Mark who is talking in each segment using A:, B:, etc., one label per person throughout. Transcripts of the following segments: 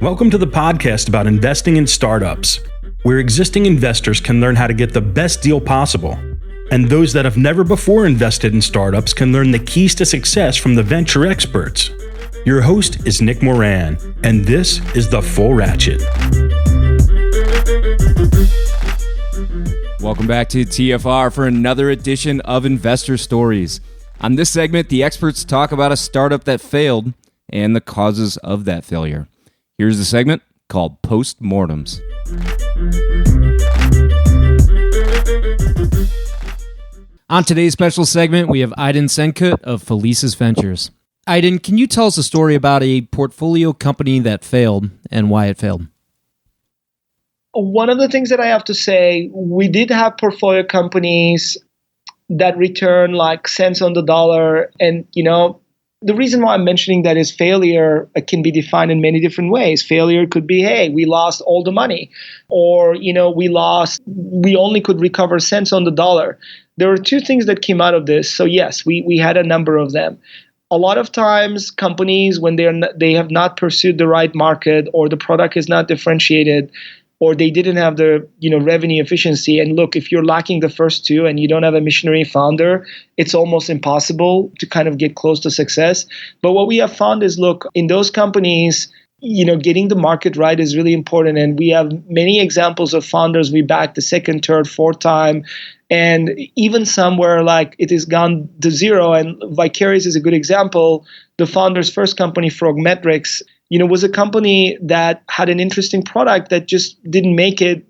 A: Welcome to the podcast about investing in startups, where existing investors can learn how to get the best deal possible. And those that have never before invested in startups can learn the keys to success from the venture experts. Your host is Nick Moran, and this is The Full Ratchet.
B: Welcome back to TFR for another edition of Investor Stories. On this segment, the experts talk about a startup that failed and the causes of that failure. Here's the segment called Post-Mortems. On today's special segment, we have Aydin Senkut of Fein Ventures. Aydin, can you tell us a story about a portfolio company that failed and why it failed?
C: One of the things that I have to say, we did have portfolio companies that return like cents on the dollar. And, the reason why I'm mentioning that is failure can be defined in many different ways. Failure could be, hey, we lost all the money, or, we only could recover cents on the dollar. There were two things that came out of this. So yes, we had a number of them. A lot of times companies, when they have not pursued the right market, or the product is not differentiated, or they didn't have the revenue efficiency. And look, if you're lacking the first two and you don't have a missionary founder, it's almost impossible to kind of get close to success. But what we have found is, look, in those companies, getting the market right is really important. And we have many examples of founders we backed the second, third, fourth time. And even somewhere like it has gone to zero. And Vicarious is a good example. The founder's first company, Frogmetrics, was a company that had an interesting product that just didn't make it,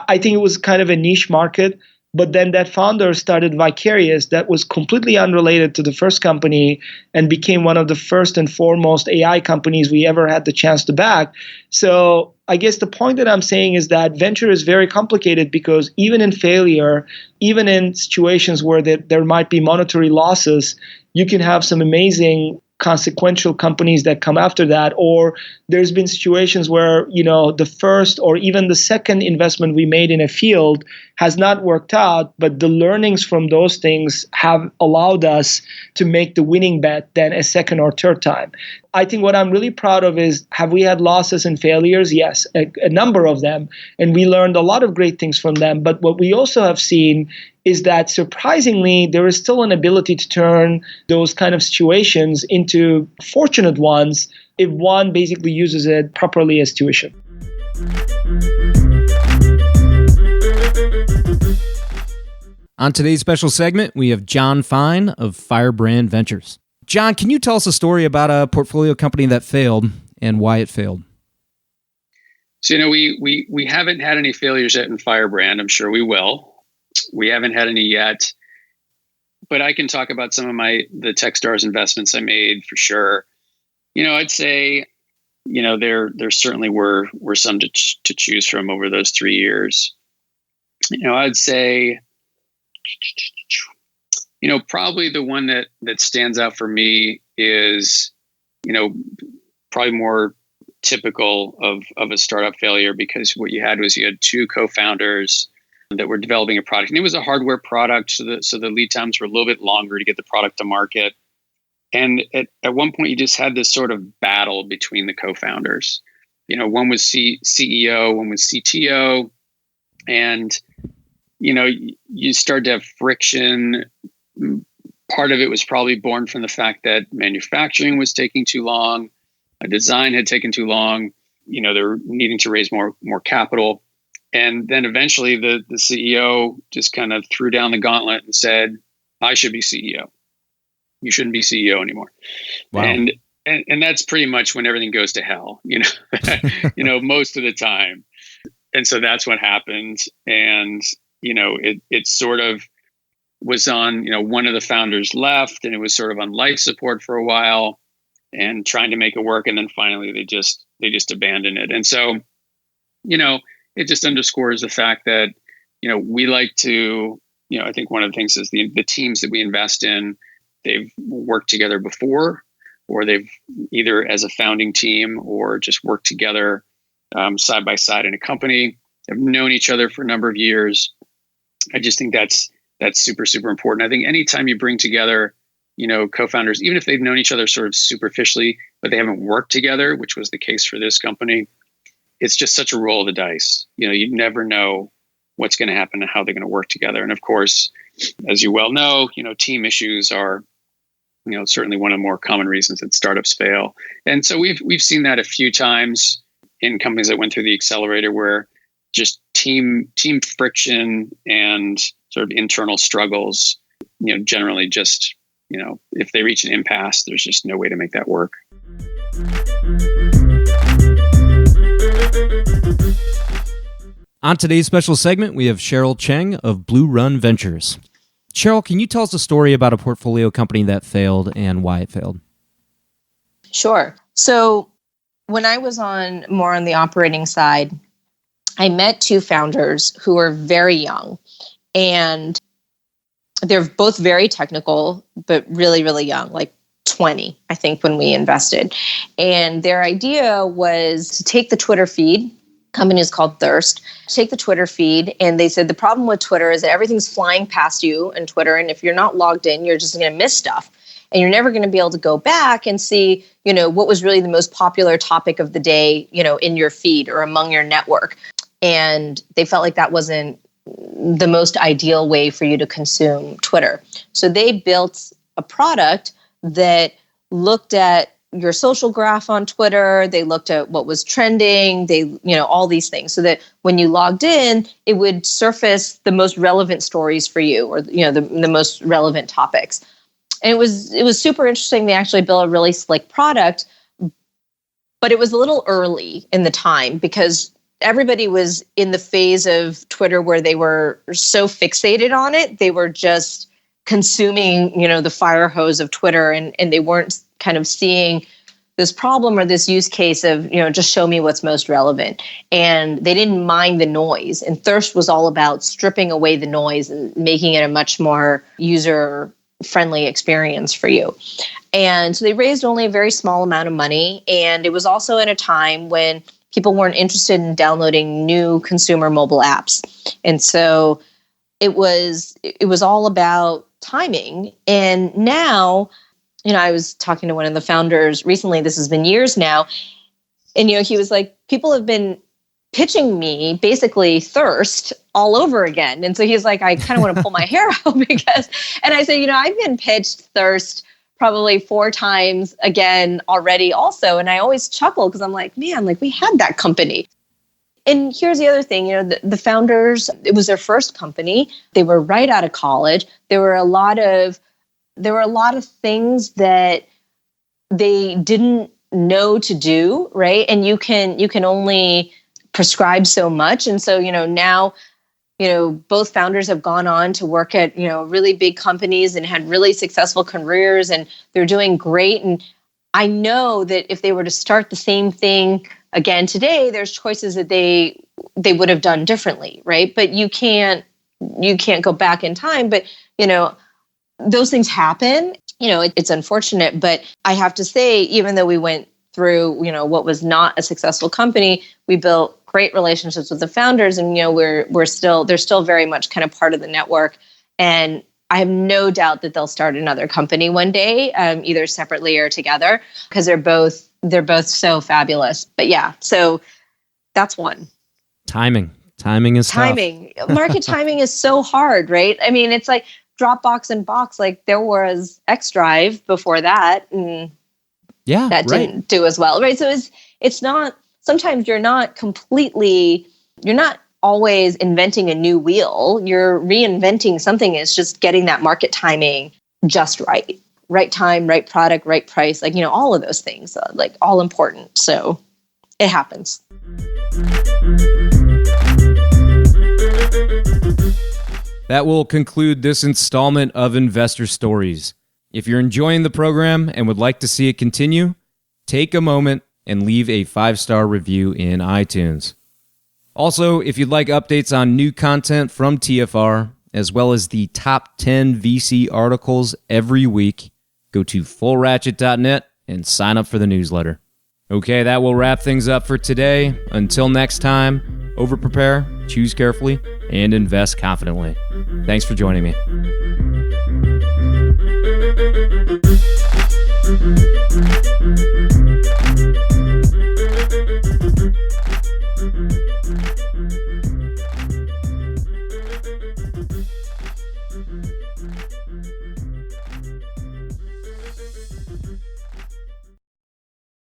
C: I think it was kind of a niche market. But then that founder started Vicarious that was completely unrelated to the first company and became one of the first and foremost AI companies we ever had the chance to back. So I guess the point that I'm saying is that venture is very complicated because even in failure, even in situations where there might be monetary losses, you can have some amazing consequential companies that come after that. Or there's been situations where, the first or even the second investment we made in a field has not worked out, but the learnings from those things have allowed us to make the winning bet then a second or third time. I think what I'm really proud of is, have we had losses and failures? Yes, a number of them. And we learned a lot of great things from them. But what we also have seen is that surprisingly, there is still an ability to turn those kind of situations into fortunate ones if one basically uses it properly as tuition.
B: On today's special segment, we have John Fein of Firebrand Ventures. John, can you tell us a story about a portfolio company that failed and why it failed?
D: So, we haven't had any failures yet in Firebrand. I'm sure we will. We haven't had any yet, but I can talk about some of the Techstars investments I made for sure. I'd say, there certainly were some to choose from over those 3 years. I'd say, probably the one that stands out for me is, probably more typical of a startup failure, because what you had two co-founders that were developing a product, and it was a hardware product, so the lead times were a little bit longer to get the product to market. And at one point, you just had this sort of battle between the co-founders. One was CEO, one was CTO, and you start to have friction. Part of it was probably born from the fact that manufacturing was taking too long, a design had taken too long. They were needing to raise more capital. And then eventually the CEO just kind of threw down the gauntlet and said, I should be CEO. You shouldn't be CEO anymore. Wow. And that's pretty much when everything goes to hell, most of the time. And so that's what happened. And, it sort of was on, one of the founders left, and it was sort of on life support for a while and trying to make it work. And then finally they just abandoned it. And so, it just underscores the fact that, we like to, I think one of the things is the teams that we invest in, they've worked together before, or they've either as a founding team or just worked together side by side in a company, have known each other for a number of years. I just think that's super, super important. I think anytime you bring together, co-founders, even if they've known each other sort of superficially, but they haven't worked together, which was the case for this company. It's just such a roll of the dice. You never know what's going to happen and how they're going to work together. And of course, as you well know, team issues are, certainly one of the more common reasons that startups fail. And so we've seen that a few times in companies that went through the accelerator, where just team friction and sort of internal struggles, generally just, if they reach an impasse, there's just no way to make that work.
B: On today's special segment, we have Cheryl Cheng of BlueRun Ventures. Cheryl, can you tell us a story about a portfolio company that failed and why it failed?
E: Sure. So when I was more on the operating side, I met two founders who were very young, and they're both very technical, but really, really young, like 20, I think, when we invested. And their idea was to take the Twitter feed. Company is called Thirst. Take the Twitter feed, and they said the problem with Twitter is that everything's flying past you in Twitter, and if you're not logged in, you're just going to miss stuff, and you're never going to be able to go back and see, what was really the most popular topic of the day, in your feed or among your network. And they felt like that wasn't the most ideal way for you to consume Twitter. So they built a product that looked at your social graph on Twitter. They looked at what was trending. They, all these things, so that when you logged in, it would surface the most relevant stories for you, or the most relevant topics. And it was super interesting. They actually built a really slick product, but it was a little early in the time because everybody was in the phase of Twitter where they were so fixated on it. They were just consuming, the fire hose of Twitter, and they weren't kind of seeing this problem or this use case of, just show me what's most relevant. And they didn't mind the noise. And Thirst was all about stripping away the noise and making it a much more user-friendly experience for you. And so they raised only a very small amount of money. And it was also in a time when people weren't interested in downloading new consumer mobile apps. And so it was all about timing. And now, I was talking to one of the founders recently, this has been years now, and, he was like, people have been pitching me basically Thirst all over again. And so he's like, I kind of want to pull my hair out because, and I say, I've been pitched Thirst probably 4 times again already also. And I always chuckle because I'm like, man, we had that company. And here's the other thing, the founders, it was their first company. They were right out of college. There were a lot of things that they didn't know to do, right? And you can only prescribe so much. And so, now, both founders have gone on to work at, really big companies and had really successful careers, and they're doing great. And I know that if they were to start the same thing again today, there's choices that they would have done differently, right? But you can't go back in time. But, those things happen. It's unfortunate, but I have to say, even though we went through, what was not a successful company, we built great relationships with the founders, and they're still very much kind of part of the network. And I have no doubt that they'll start another company one day, either separately or together, because they're both so fabulous. But yeah, so that's one.
B: Timing is tough.
E: Market timing is so hard, right? I mean, it's like Dropbox and Box. Like there was Xdrive before that, and that didn't do as well, right? So it's not. Sometimes you're not always inventing a new wheel. You're reinventing something. It's just getting that market timing just right. Right time, right product, right price. All of those things, all important. So it happens.
B: That will conclude this installment of Investor Stories. If you're enjoying the program and would like to see it continue, take a moment and leave a 5-star review in iTunes. Also, if you'd like updates on new content from TFR, as well as the top 10 VC articles every week, go to fullratchet.net and sign up for the newsletter. Okay, that will wrap things up for today. Until next time, over-prepare, choose carefully, and invest confidently. Thanks for joining me.